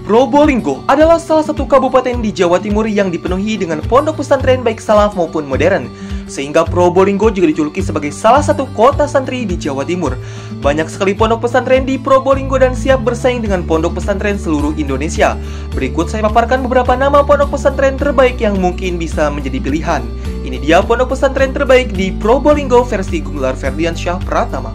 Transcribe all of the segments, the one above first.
Probolinggo adalah salah satu kabupaten di Jawa Timur yang dipenuhi dengan pondok pesantren baik salaf maupun modern, sehingga Probolinggo juga dijuluki sebagai salah satu kota santri di Jawa Timur. Banyak sekali pondok pesantren di Probolinggo dan siap bersaing dengan pondok pesantren seluruh Indonesia. Berikut saya paparkan beberapa nama pondok pesantren terbaik yang mungkin bisa menjadi pilihan. Ini dia pondok pesantren terbaik di Probolinggo versi Gumelar Ferdiansyah Pratama.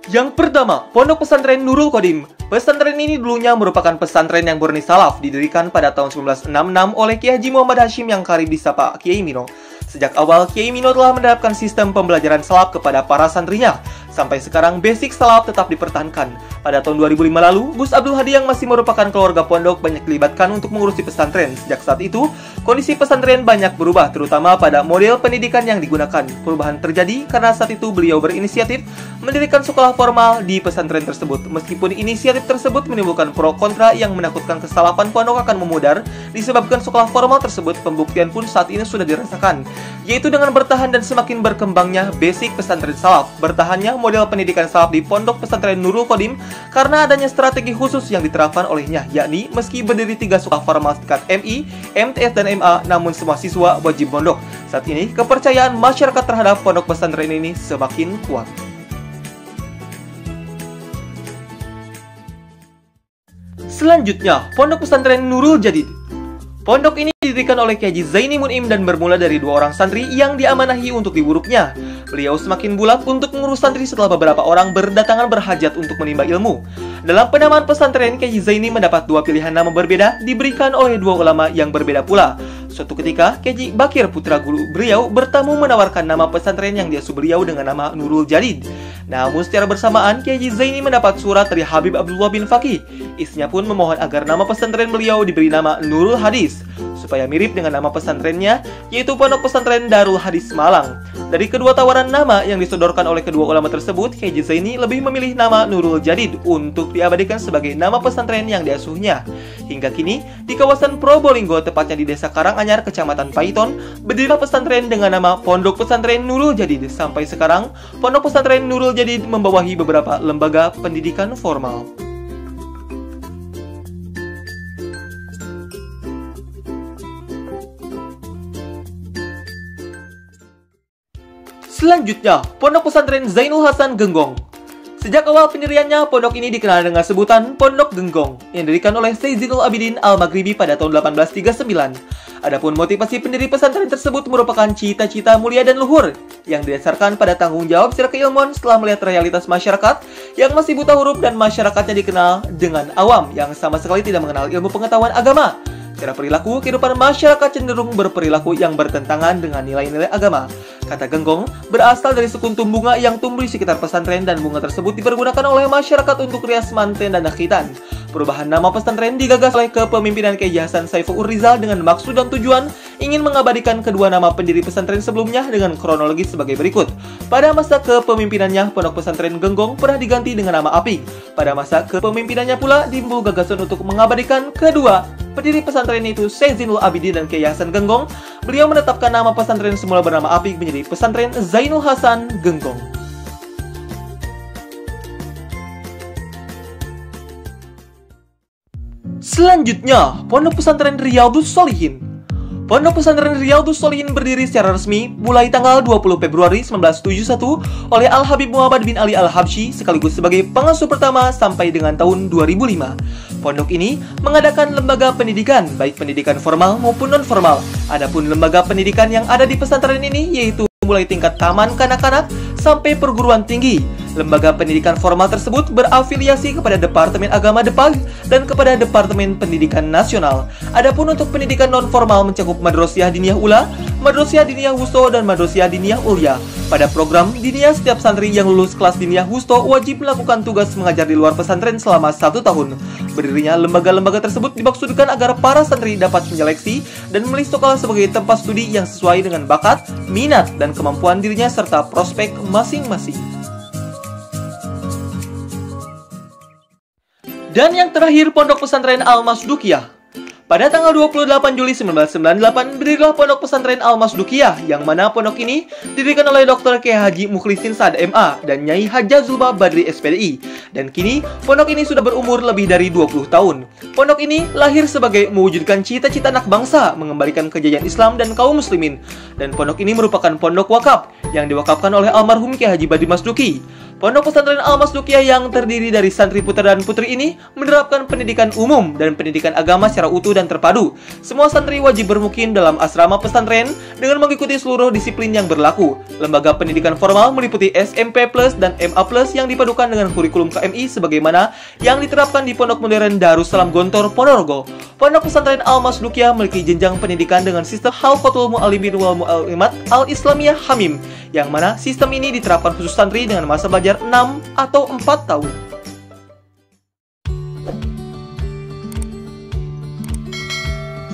Yang pertama, Pondok Pesantren Nurul Qodim. Pesantren ini dulunya merupakan pesantren yang murni salaf, didirikan pada tahun 1966 oleh Kiai Haji Muhammad Hashim yang kerap disapa Kiai Mino. Sejak awal, Kiai Mino telah menerapkan sistem pembelajaran salaf kepada para santrinya. Sampai sekarang, basic salaf tetap dipertahankan. Pada tahun 2005 lalu, Gus Abdul Hadi yang masih merupakan keluarga pondok banyak dilibatkan untuk mengurusi pesantren. Sejak saat itu, kondisi pesantren banyak berubah, terutama pada model pendidikan yang digunakan. Perubahan terjadi karena saat itu beliau berinisiatif mendirikan sekolah formal di pesantren tersebut. Meskipun inisiatif tersebut menimbulkan pro kontra yang menakutkan kesalahan pondok akan memudar, disebabkan sekolah formal tersebut, pembuktian pun saat ini sudah dirasakan, yaitu dengan bertahan dan semakin berkembangnya basic pesantren salaf. Bertahannya model pendidikan salaf di Pondok Pesantren Nurul Qodim karena adanya strategi khusus yang diterapkan olehnya, yakni meski berdiri 3 sekolah formal tingkat MI, MTS, dan MA, namun semua siswa wajib mondok. Saat ini, kepercayaan masyarakat terhadap pondok pesantren ini semakin kuat. Selanjutnya, Pondok Pesantren Nurul Jadid. Pondok ini didirikan oleh Kiai Haji Zaini Mun'im dan bermula dari 2 orang santri yang diamanahi untuk diburuknya. Beliau semakin bulat untuk mengurus santri setelah beberapa orang berdatangan berhajat untuk menimba ilmu. Dalam penamaan pesantren, Kiai Haji Zaini mendapat 2 pilihan nama berbeda diberikan oleh 2 ulama yang berbeda pula. Suatu ketika, Kiai Haji Bakir putra guru beliau bertamu menawarkan nama pesantren yang diasuh beliau dengan nama Nurul Jadid. Namun secara bersamaan, Kiai Haji Zaini mendapat surat dari Habib Abdullah bin Faqih. Istrinya pun memohon agar nama pesantren beliau diberi nama Nurul Hadis, supaya mirip dengan nama pesantrennya, yaitu Pondok Pesantren Darul Hadis Malang. Dari kedua tawaran nama yang disodorkan oleh kedua ulama tersebut, Kiai Haji Zaini lebih memilih nama Nurul Jadid untuk diabadikan sebagai nama pesantren yang diasuhnya. Hingga kini, di kawasan Probolinggo, tepatnya di Desa Karanganyar, Kecamatan Paiton, berdirilah pesantren dengan nama Pondok Pesantren Nurul Jadid. Sampai sekarang, Pondok Pesantren Nurul Jadid membawahi beberapa lembaga pendidikan formal. Selanjutnya, Pondok Pesantren Zainul Hasan Genggong. Sejak awal pendiriannya, pondok ini dikenal dengan sebutan Pondok Genggong, yang didirikan oleh Syekh Zainul Abidin Al-Maghribi pada tahun 1839. Adapun motivasi pendiri pesantren tersebut merupakan cita-cita mulia dan luhur, yang didasarkan pada tanggung jawab secara keilmuan setelah melihat realitas masyarakat yang masih buta huruf dan masyarakatnya dikenal dengan awam, yang sama sekali tidak mengenal ilmu pengetahuan agama. Secara perilaku, kehidupan masyarakat cenderung berperilaku yang bertentangan dengan nilai-nilai agama. Kata genggong berasal dari sekuntum bunga yang tumbuh di sekitar pesantren, dan bunga tersebut dipergunakan oleh masyarakat untuk rias manten dan nakhitan. Perubahan nama pesantren digagas oleh kepemimpinan Kiai Hasan Saiful Rizal dengan maksud dan tujuan ingin mengabadikan kedua nama pendiri pesantren sebelumnya dengan kronologi sebagai berikut. Pada masa kepemimpinannya, Pondok Pesantren Genggong pernah diganti dengan nama Apik. Pada masa kepemimpinannya pula timbul gagasan untuk mengabadikan kedua pendiri pesantren itu, Syekh Zainul Abidin dan Kiai Hasan Genggong. Beliau menetapkan nama pesantren semula bernama Apik menjadi Pesantren Zainul Hasan Genggong. Selanjutnya, Pondok Pesantren Riyadhus Shalihin. Pondok Pesantren Riyadhus Shalihin berdiri secara resmi mulai tanggal 20 Februari 1971 oleh Al-Habib Muhammad bin Ali Al-Habsyi sekaligus sebagai pengasuh pertama sampai dengan tahun 2005. Pondok ini mengadakan lembaga pendidikan, baik pendidikan formal maupun non-formal. Adapun lembaga pendidikan yang ada di pesantren ini yaitu mulai tingkat taman kanak-kanak sampai perguruan tinggi. Lembaga pendidikan formal tersebut berafiliasi kepada Departemen Agama Depag dan kepada Departemen Pendidikan Nasional. Adapun untuk pendidikan non-formal mencakup Madrasah Diniyah Ula, Madrasah Diniyah Wusto, dan Madrasah Diniyah Ulya. Pada program Diniyah, setiap santri yang lulus kelas Diniyah Wusto wajib melakukan tugas mengajar di luar pesantren selama 1 tahun. Berdirinya lembaga-lembaga tersebut dimaksudkan agar para santri dapat menyeleksi dan memilih sekolah sebagai tempat studi yang sesuai dengan bakat, minat, dan kemampuan dirinya serta prospek masing-masing. Dan yang terakhir, Pondok Pesantren Al-Masdukiyah. Pada tanggal 28 Juli 1998, berdirilah Pondok Pesantren Al-Masdukiyah, yang mana pondok ini didirikan oleh Dr. Kiai Haji Mukhlisin Sa'ad MA dan Nyai Haja Zulba Badri SPDI. Dan kini, pondok ini sudah berumur lebih dari 20 tahun. Pondok ini lahir sebagai mewujudkan cita-cita anak bangsa, mengembalikan kejayaan Islam dan kaum muslimin. Dan pondok ini merupakan pondok wakaf yang diwakafkan oleh almarhum Kiai Haji Badri Masduki. Pondok Pesantren Al-Masdukiyah yang terdiri dari santri putra dan putri ini menerapkan pendidikan umum dan pendidikan agama secara utuh dan terpadu. Semua santri wajib bermukim dalam asrama pesantren dengan mengikuti seluruh disiplin yang berlaku. Lembaga pendidikan formal meliputi SMP Plus dan MA Plus yang dipadukan dengan kurikulum KMI sebagaimana yang diterapkan di Pondok Modern Darussalam Gontor, Ponorogo. Pondok Pesantren Al-Masdukiyah memiliki jenjang pendidikan dengan sistem Halqatul Mu'allimin wal Mu'allimat Al-Islamiyah Hamim, yang mana sistem ini diterapkan khusus santri dengan masa belajar 6 atau 4 tahun.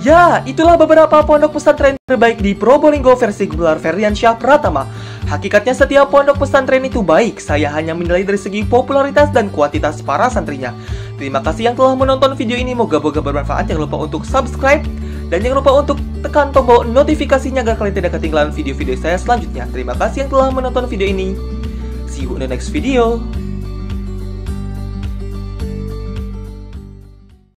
Ya, itulah beberapa pondok pesantren terbaik di Probolinggo versi Gumelar Ferdiansyah Pratama. Hakikatnya setiap pondok pesantren itu baik, saya hanya menilai dari segi popularitas dan kuantitas para santrinya. Terima kasih yang telah menonton video ini, moga-moga bermanfaat. Jangan lupa untuk subscribe dan jangan lupa untuk tekan tombol notifikasinya agar kalian tidak ketinggalan video-video saya selanjutnya. Terima kasih yang telah menonton video ini. See you in the next video.